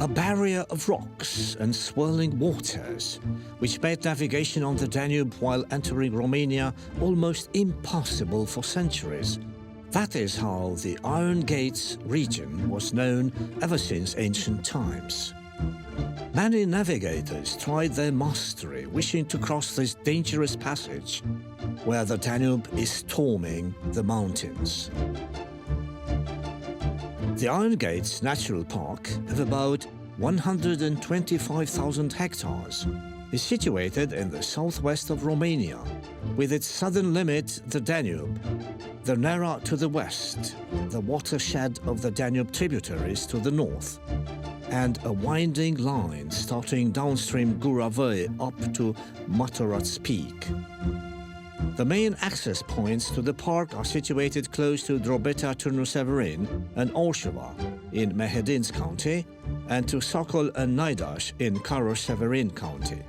a barrier of rocks and swirling waters, which made navigation on the Danube while entering Romania almost impossible for centuries. That is how the Iron Gates region was known ever since ancient times. Many navigators tried their mastery, wishing to cross this dangerous passage, where the Danube is storming the mountains. The Iron Gates Natural Park, of about 125,000 hectares, is situated in the southwest of Romania, with its southern limit the Danube, the Nera to the west, the watershed of the Danube tributaries to the north, and a winding line starting downstream Gura Văi up to Mătăraț Peak. The main access points to the park are situated close to Drobeta Târnu Severin and Orșova in Mehedinți County and to Sokol and Naidaș in Karo-Severin County.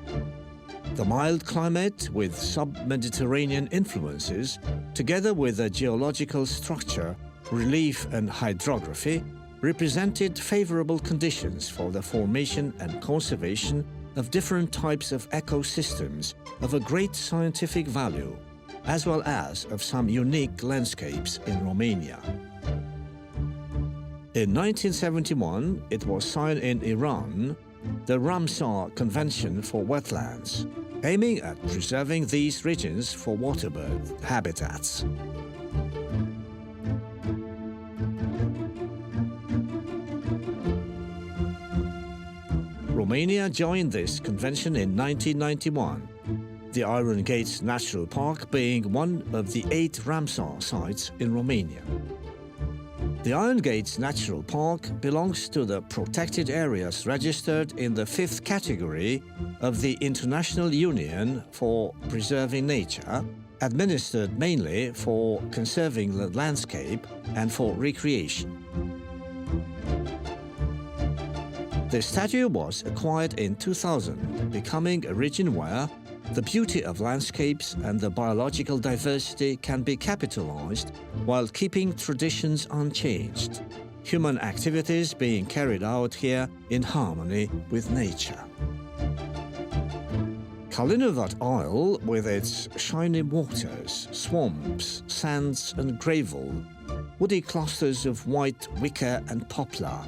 The mild climate with sub-Mediterranean influences, together with the geological structure, relief and hydrography, represented favorable conditions for the formation and conservation of different types of ecosystems of a great scientific value, as well as of some unique landscapes in Romania. In 1971, it was signed in Iran the Ramsar Convention for Wetlands, aiming at preserving these regions for waterbird habitats. Romania joined this convention in 1991, the Iron Gates Natural Park being one of the 8 Ramsar sites in Romania. The Iron Gates Natural Park belongs to the protected areas registered in the 5th category of the International Union for Preserving Nature, administered mainly for conserving the landscape and for recreation. The statue was acquired in 2000, becoming a region where the beauty of landscapes and the biological diversity can be capitalized while keeping traditions unchanged, human activities being carried out here in harmony with nature. Kalinovat Isle, with its shiny waters, swamps, sands and gravel, woody clusters of white wicker and poplar,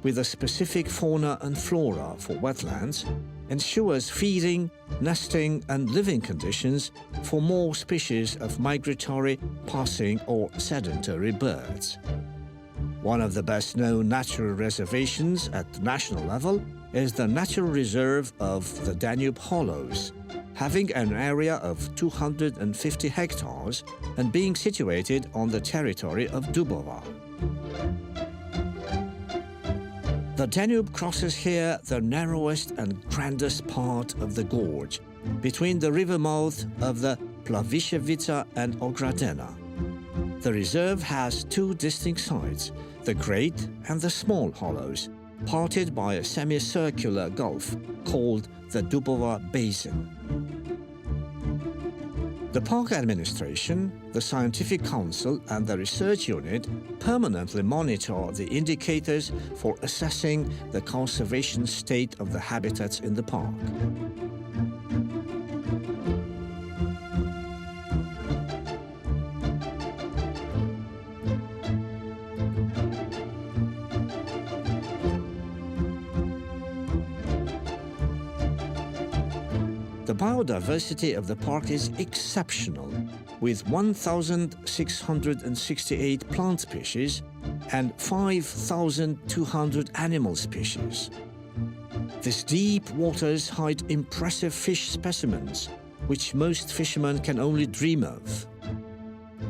with a specific fauna and flora for wetlands, ensures feeding, nesting and living conditions for more species of migratory, passing or sedentary birds. One of the best-known natural reservations at the national level is the Natural Reserve of the Danube Hollows, having an area of 250 hectares and being situated on the territory of Dubova. The Danube crosses here the narrowest and grandest part of the gorge, between the river mouth of the Plavișevița and Ogradena. The reserve has 2 distinct sides, the Great and the Small Hollows, parted by a semicircular gulf called the Dubova Basin. The Park Administration, the Scientific Council and the Research Unit permanently monitor the indicators for assessing the conservation state of the habitats in the park. The biodiversity of the park is exceptional, with 1,668 plant species and 5,200 animal species. These deep waters hide impressive fish specimens, which most fishermen can only dream of.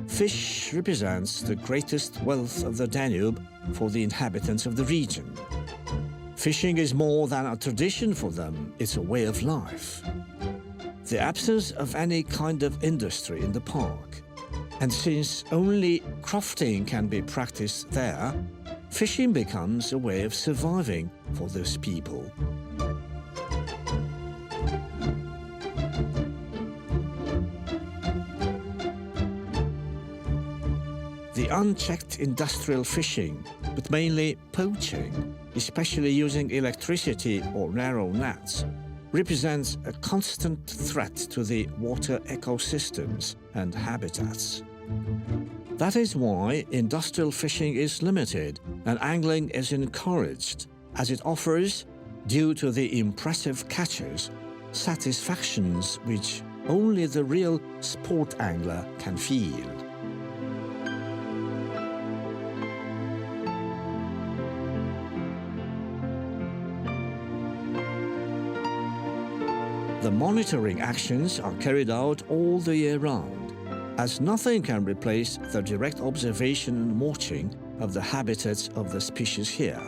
Fish represents the greatest wealth of the Danube for the inhabitants of the region. Fishing is more than a tradition for them, it's a way of life. The absence of any kind of industry in the park, and since only crofting can be practiced there, fishing becomes a way of surviving for those people. The unchecked industrial fishing, but mainly poaching, especially using electricity or narrow nets, represents a constant threat to the water ecosystems and habitats. That is why industrial fishing is limited and angling is encouraged, as it offers, due to the impressive catches, satisfactions which only the real sport angler can feel. The monitoring actions are carried out all the year round, as nothing can replace the direct observation and watching of the habitats of the species here.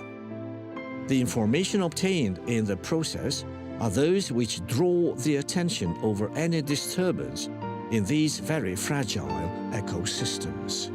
The information obtained in the process are those which draw the attention over any disturbance in these very fragile ecosystems.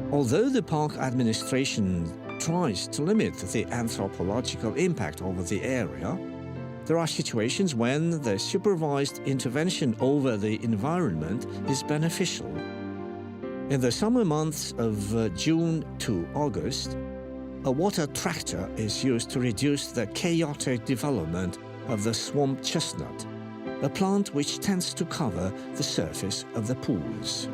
Although the park administration tries to limit the anthropological impact over the area, there are situations when the supervised intervention over the environment is beneficial. In the summer months of June to August, a water tractor is used to reduce the chaotic development of the swamp chestnut, a plant which tends to cover the surface of the pools.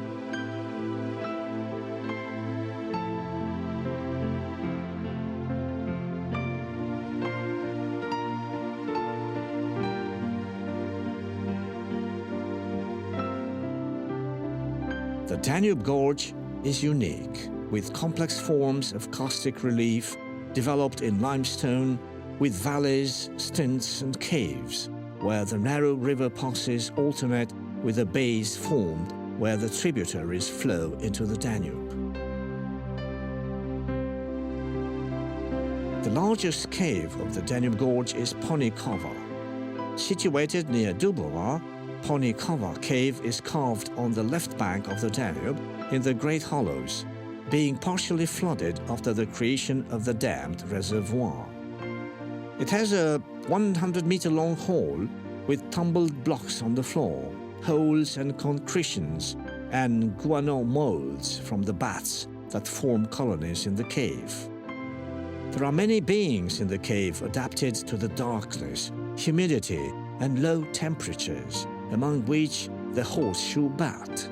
The Danube Gorge is unique, with complex forms of karstic relief developed in limestone, with valleys, stints and caves, where the narrow river passes alternate with the bays formed where the tributaries flow into the Danube. The largest cave of the Danube Gorge is Ponikova. Situated near Dubova, Ponikova Cave is carved on the left bank of the Danube in the Great Hollows, being partially flooded after the creation of the dammed reservoir. It has a 100-meter-long hall with tumbled blocks on the floor, holes and concretions, and guano molds from the bats that form colonies in the cave. There are many beings in the cave adapted to the darkness, humidity, and low temperatures, among which the horseshoe bat.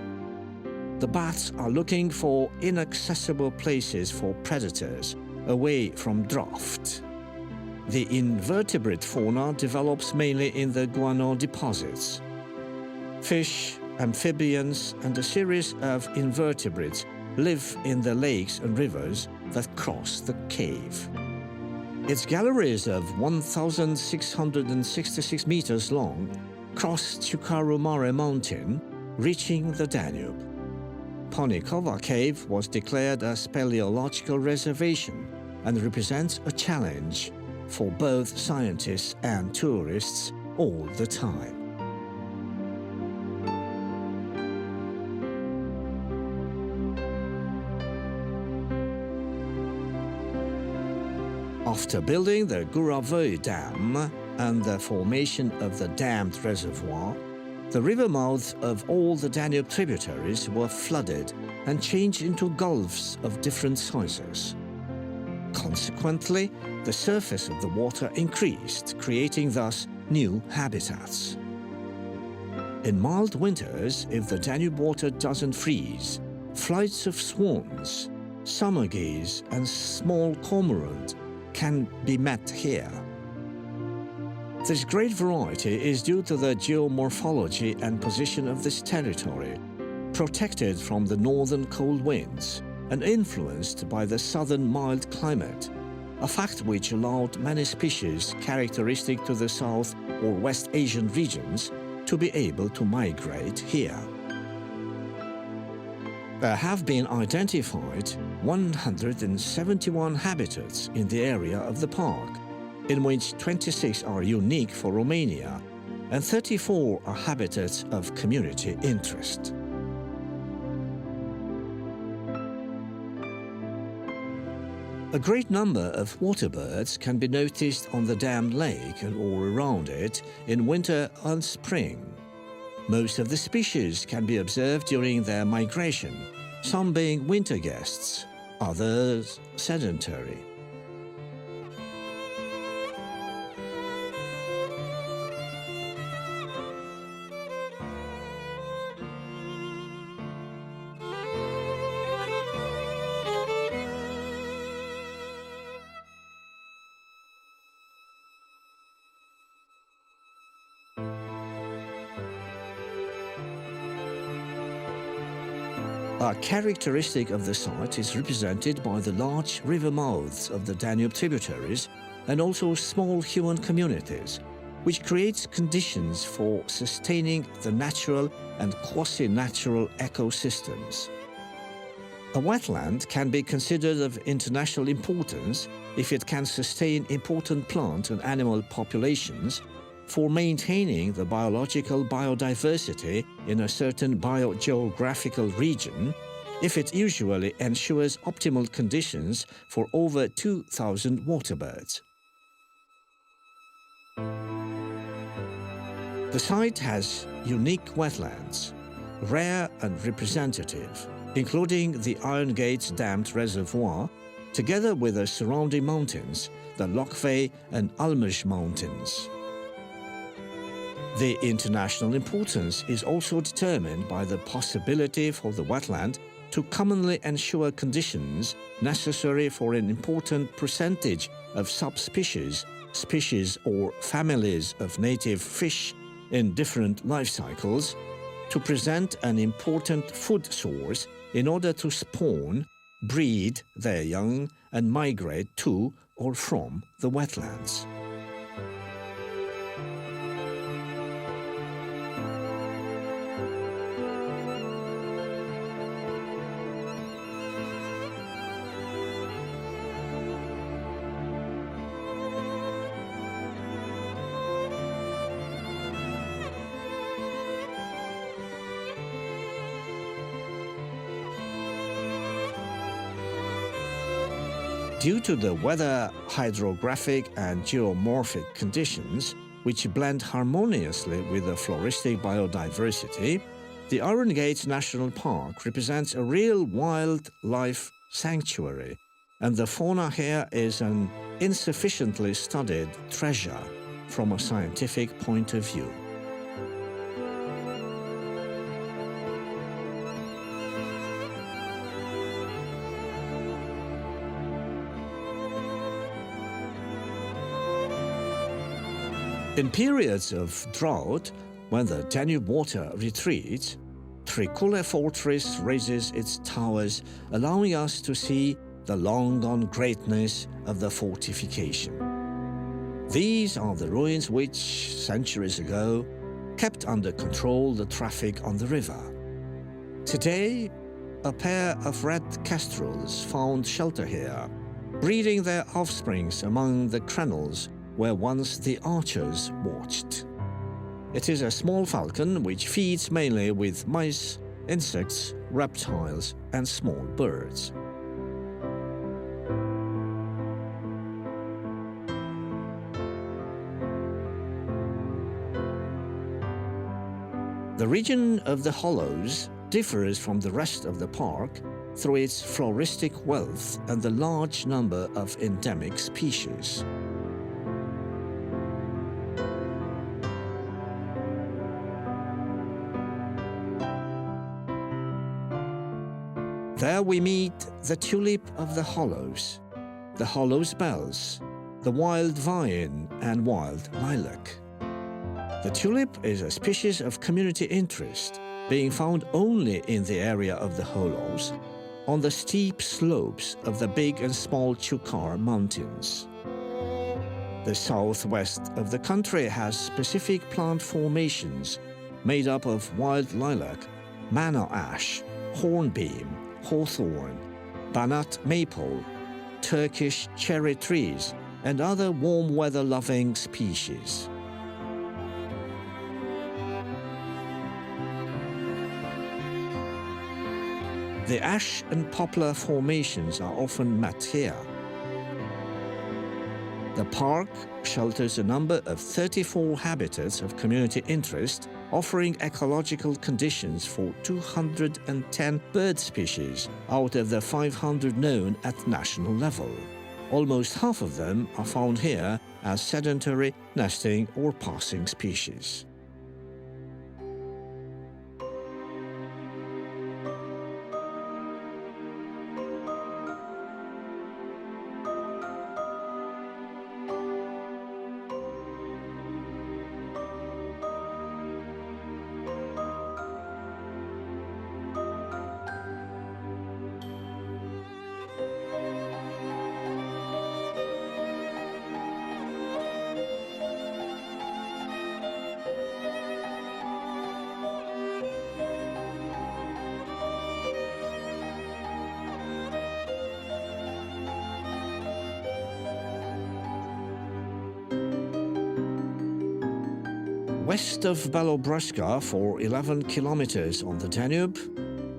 The bats are looking for inaccessible places for predators, away from draught. The invertebrate fauna develops mainly in the guano deposits. Fish, amphibians, and a series of invertebrates live in the lakes and rivers that cross the cave. Its galleries of 1,666 meters long cross Chukarumare Mountain, reaching the Danube. Ponikova Cave was declared a speleological reservation and represents a challenge for both scientists and tourists all the time. After building the Guravoi Dam and the formation of the dammed reservoir, the river mouths of all the Danube tributaries were flooded and changed into gulfs of different sizes. Consequently, the surface of the water increased, creating thus new habitats. In mild winters, if the Danube water doesn't freeze, flights of swans, summer geese, and small cormorant can be met here. This great variety is due to the geomorphology and position of this territory, protected from the northern cold winds and influenced by the southern mild climate, a fact which allowed many species characteristic to the South or West Asian regions to be able to migrate here. There have been identified 171 habitats in the area of the park, in which 26 are unique for Romania and 34 are habitats of community interest. A great number of water birds can be noticed on the dammed lake and all around it in winter and spring. Most of the species can be observed during their migration, some being winter guests, others sedentary. A characteristic of the site is represented by the large river mouths of the Danube tributaries and also small human communities, which creates conditions for sustaining the natural and quasi-natural ecosystems. A wetland can be considered of international importance if it can sustain important plant and animal populations for maintaining the biological biodiversity in a certain biogeographical region, if it usually ensures optimal conditions for over 2,000 waterbirds. The site has unique wetlands, rare and representative, including the Iron Gates dammed reservoir, together with the surrounding mountains, the Lochvey and Almaj mountains. The international importance is also determined by the possibility for the wetland to commonly ensure conditions necessary for an important percentage of subspecies, species or families of native fish in different life cycles, to present an important food source in order to spawn, breed their young and migrate to or from the wetlands. Due to the weather, hydrographic and geomorphic conditions, which blend harmoniously with the floristic biodiversity, the Iron Gates National Park represents a real wildlife sanctuary, and the fauna here is an insufficiently studied treasure from a scientific point of view. In periods of drought, when the Danube water retreats, Tricule Fortress raises its towers, allowing us to see the long-gone greatness of the fortification. These are the ruins which, centuries ago, kept under control the traffic on the river. Today, a pair of red kestrels found shelter here, breeding their offsprings among the crenels where once the archers watched. It is a small falcon which feeds mainly with mice, insects, reptiles, and small birds. The region of the hollows differs from the rest of the park through its floristic wealth and the large number of endemic species. There we meet the tulip of the hollows, the hollow's bells, the wild vine and wild lilac. The tulip is a species of community interest, being found only in the area of the hollows, on the steep slopes of the Big and Small Chukar mountains. The southwest of the country has specific plant formations made up of wild lilac, manna ash, hornbeam, hawthorn, Banat maple, Turkish cherry trees, and other warm weather-loving species. The ash and poplar formations are often met here. The park shelters a number of 34 habitats of community interest, offering ecological conditions for 210 bird species out of the 500 known at national level. Almost half of them are found here as sedentary, nesting or passing species. West of Belobruska, for 11 kilometers on the Danube,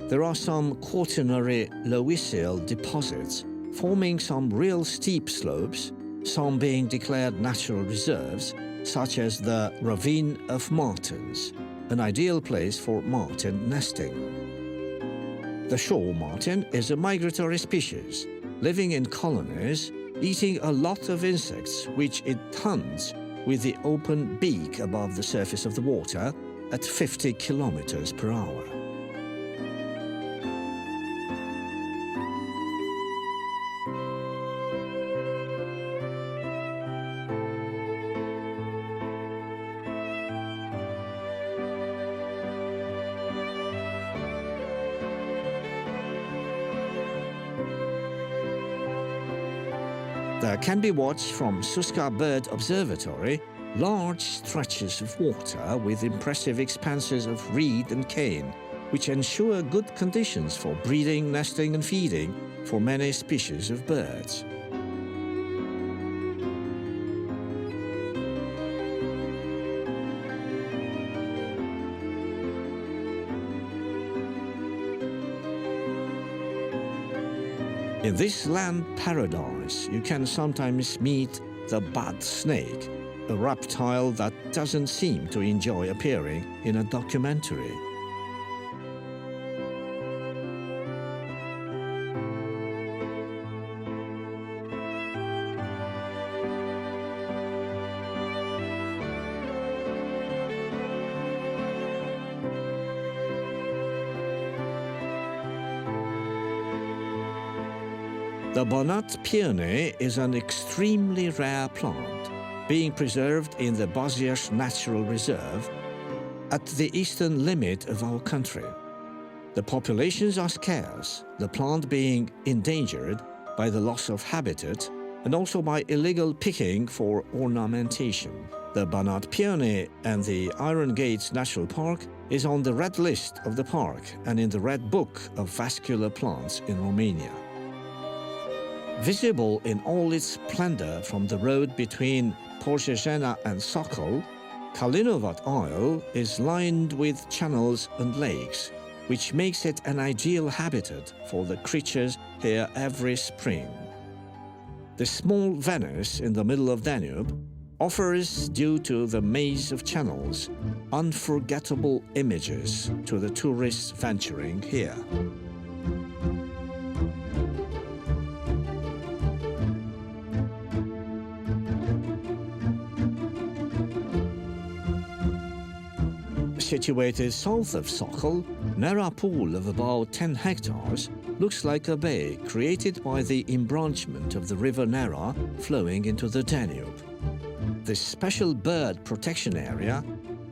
there are some quaternary loessile deposits forming some real steep slopes, some being declared natural reserves, such as the Ravine of Martins, an ideal place for martin nesting. The shore martin is a migratory species, living in colonies, eating a lot of insects which it hunts with the open beak above the surface of the water at 50 kilometers per hour. There can be watched from Suska Bird Observatory large stretches of water with impressive expanses of reed and cane, which ensure good conditions for breeding, nesting and feeding for many species of birds. In this land paradise, you can sometimes meet the bad snake, a reptile that doesn't seem to enjoy appearing in a documentary. The Banat peony is an extremely rare plant, being preserved in the Baziash Natural Reserve at the eastern limit of our country. The populations are scarce, the plant being endangered by the loss of habitat and also by illegal picking for ornamentation. The Banat peony and the Iron Gates National Park is on the red list of the park and in the Red Book of Vascular Plants in Romania. Visible in all its splendor from the road between Portie and Sokol, Kalinovat Isle is lined with channels and lakes, which makes it an ideal habitat for the creatures here every spring. The small Venice in the middle of Danube offers, due to the maze of channels, unforgettable images to the tourists venturing here. Situated south of Sokol, Nera Pool of about 10 hectares looks like a bay created by the embranchment of the river Nera flowing into the Danube. This special bird protection area,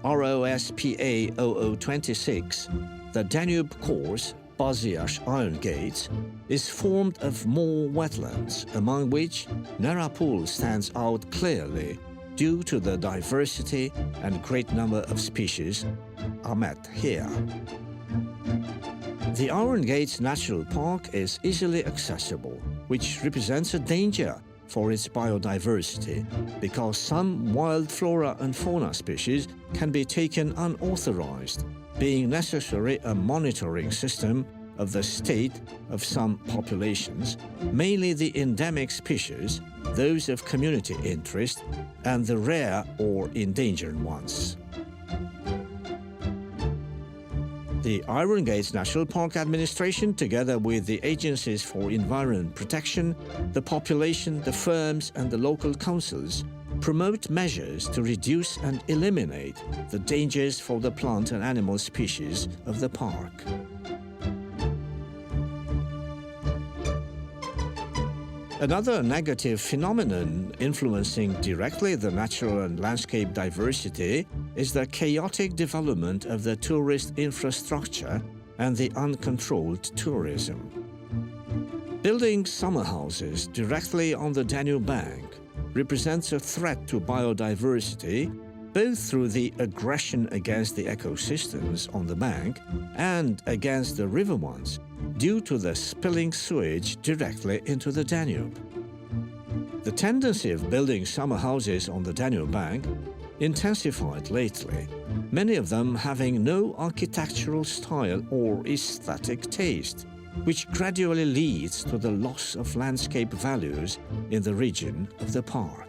ROSPA 0026, the Danube course, Baziash Iron Gates, is formed of more wetlands, among which Nera Pool stands out clearly due to the diversity and great number of species are met here. The Iron Gates National Park is easily accessible, which represents a danger for its biodiversity, because some wild flora and fauna species can be taken unauthorized, being necessary a monitoring system of the state of some populations, mainly the endemic species, those of community interest, and the rare or endangered ones. The Iron Gates National Park Administration, together with the agencies for environment protection, the population, the firms, and the local councils, promote measures to reduce and eliminate the dangers for the plant and animal species of the park. Another negative phenomenon influencing directly the natural and landscape diversity is the chaotic development of the tourist infrastructure and the uncontrolled tourism. Building summer houses directly on the Danube bank represents a threat to biodiversity, both through the aggression against the ecosystems on the bank and against the river ones, due to the spilling sewage directly into the Danube. The tendency of building summer houses on the Danube bank intensified lately, many of them having no architectural style or aesthetic taste, which gradually leads to the loss of landscape values in the region of the park.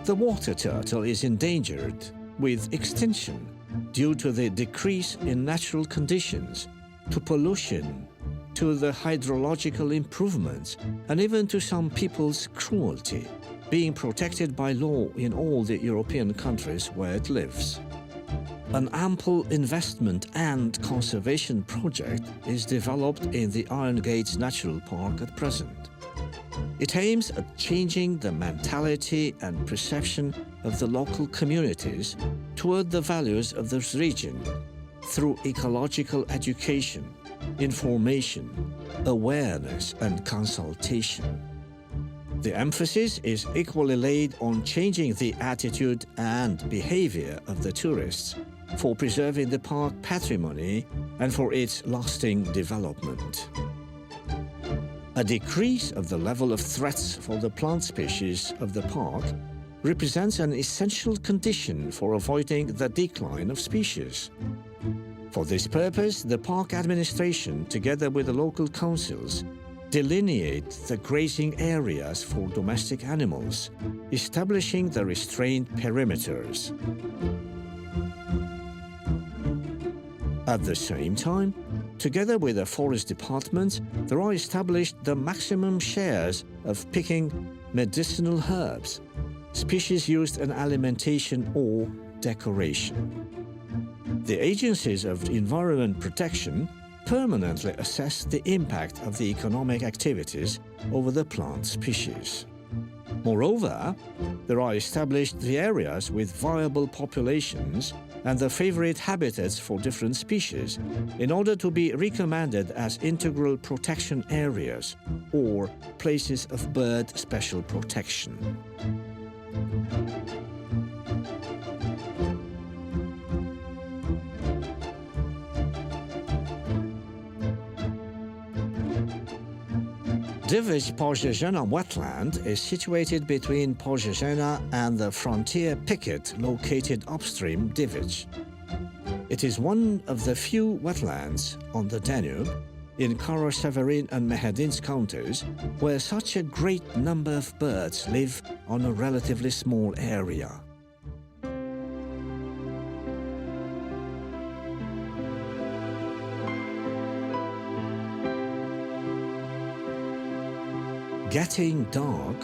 The water turtle is endangered with extinction due to the decrease in natural conditions, to pollution, to the hydrological improvements, and even to some people's cruelty, being protected by law in all the European countries where it lives. An ample investment and conservation project is developed in the Iron Gates National Park at present. It aims at changing the mentality and perception of the local communities toward the values of this region through ecological education, information, awareness, and consultation. The emphasis is equally laid on changing the attitude and behavior of the tourists for preserving the park patrimony and for its lasting development. A decrease of the level of threats for the plant species of the park represents an essential condition for avoiding the decline of species. For this purpose, the park administration, together with the local councils, delineate the grazing areas for domestic animals, establishing the restraint perimeters. At the same time, together with the forest departments, there are established the maximum shares of picking medicinal herbs, species used in alimentation or decoration. The agencies of environment protection permanently assess the impact of the economic activities over the plant species. Moreover, there are established the areas with viable populations and the favorite habitats for different species in order to be recommended as integral protection areas or places of bird special protection. Dyfed Porziena wetland is situated between Porziena and the frontier picket located upstream Dyfed. It is one of the few wetlands on the Danube in Kara-Severin and Mehedinsk counties where such a great number of birds live on a relatively small area. Getting dark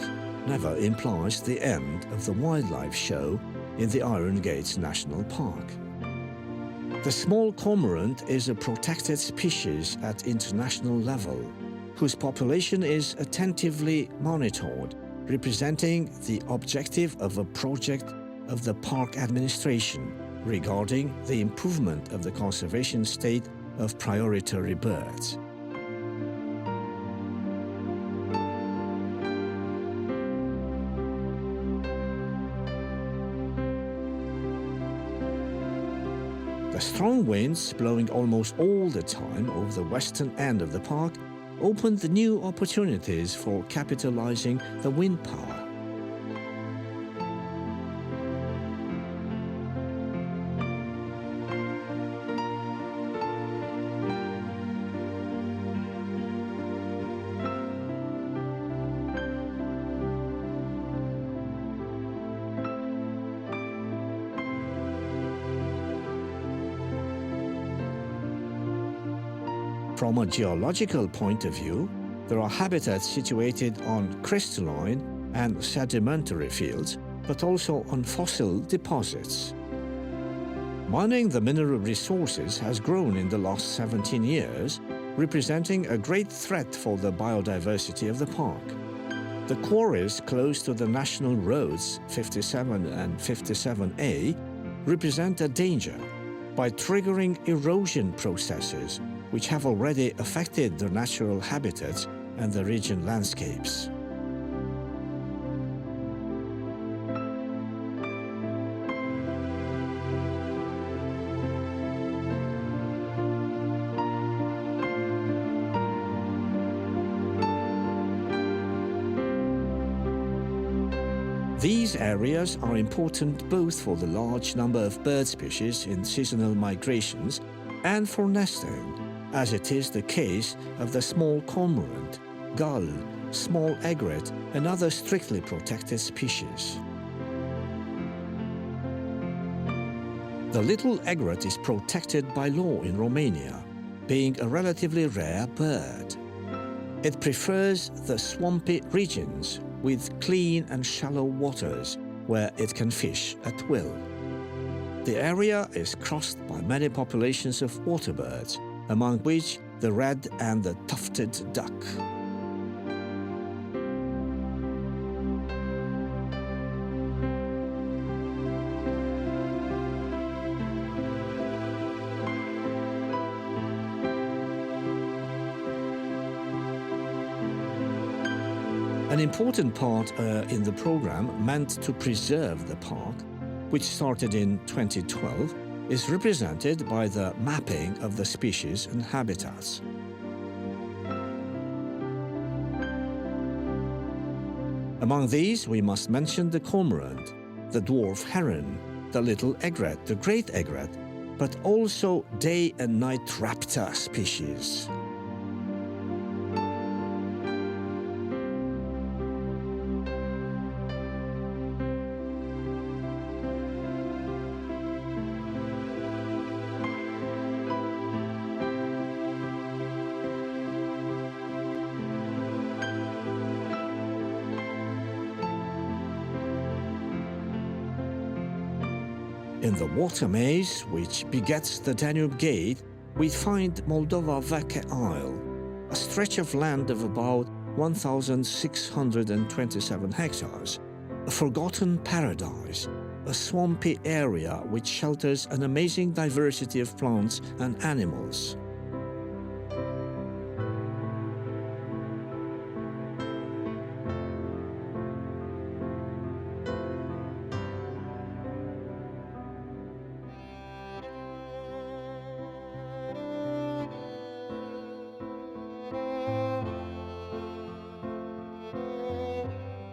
never implies the end of the wildlife show in the Iron Gates National Park. The small cormorant is a protected species at international level, whose population is attentively monitored, representing the objective of a project of the park administration regarding the improvement of the conservation state of priority birds. The strong winds, blowing almost all the time over the western end of the park, opened new opportunities for capitalizing the wind power. From a geological point of view, there are habitats situated on crystalline and sedimentary fields, but also on fossil deposits. Mining the mineral resources has grown in the last 17 years, representing a great threat for the biodiversity of the park. The quarries close to the national roads 57 and 57A represent a danger by triggering erosion processes which have already affected their natural habitats and the region landscapes. These areas are important both for the large number of bird species in seasonal migrations and for nesting, as it is the case of the small cormorant, gull, small egret, and other strictly protected species. The little egret is protected by law in Romania, being a relatively rare bird. It prefers the swampy regions with clean and shallow waters where it can fish at will. The area is crossed by many populations of water birds, among which the red and the tufted duck. An important part in the program meant to preserve the park, which started in 2012, is represented by the mapping of the species and habitats. Among these, we must mention the cormorant, the dwarf heron, the little egret, the great egret, but also day and night raptor species. In the water maze, which begets the Danube Gate, we find Moldova Veche Isle, a stretch of land of about 1,627 hectares, a forgotten paradise, a swampy area which shelters an amazing diversity of plants and animals.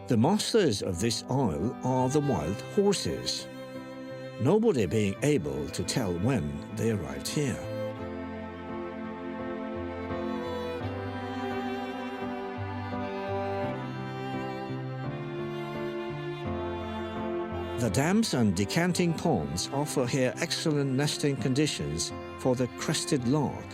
The masters of this isle are the wild horses, nobody being able to tell when they arrived here. The dams and decanting ponds offer here excellent nesting conditions for the crested lark,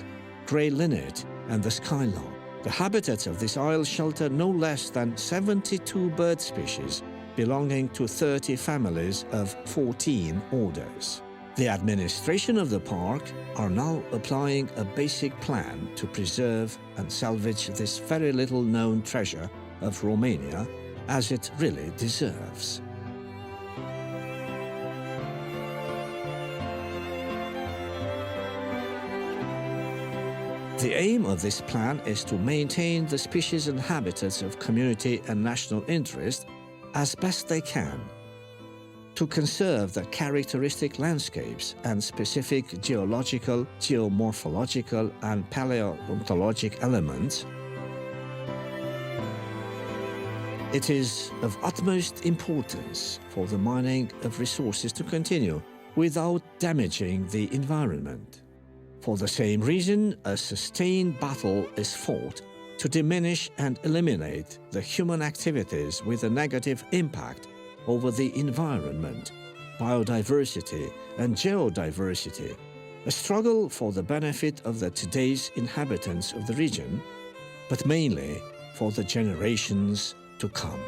grey linnet, and the skylark. The habitats of this isle shelter no less than 72 bird species belonging to 30 families of 14 orders. The administration of the park are now applying a basic plan to preserve and salvage this very little known treasure of Romania, as it really deserves. The aim of this plan is to maintain the species and habitats of community and national interest as best they can, to conserve the characteristic landscapes and specific geological, geomorphological, and paleontologic elements, it is of utmost importance for the mining of resources to continue without damaging the environment. For the same reason, a sustained battle is fought to diminish and eliminate the human activities with a negative impact over the environment, biodiversity, and geodiversity, a struggle for the benefit of the today's inhabitants of the region, but mainly for the generations to come.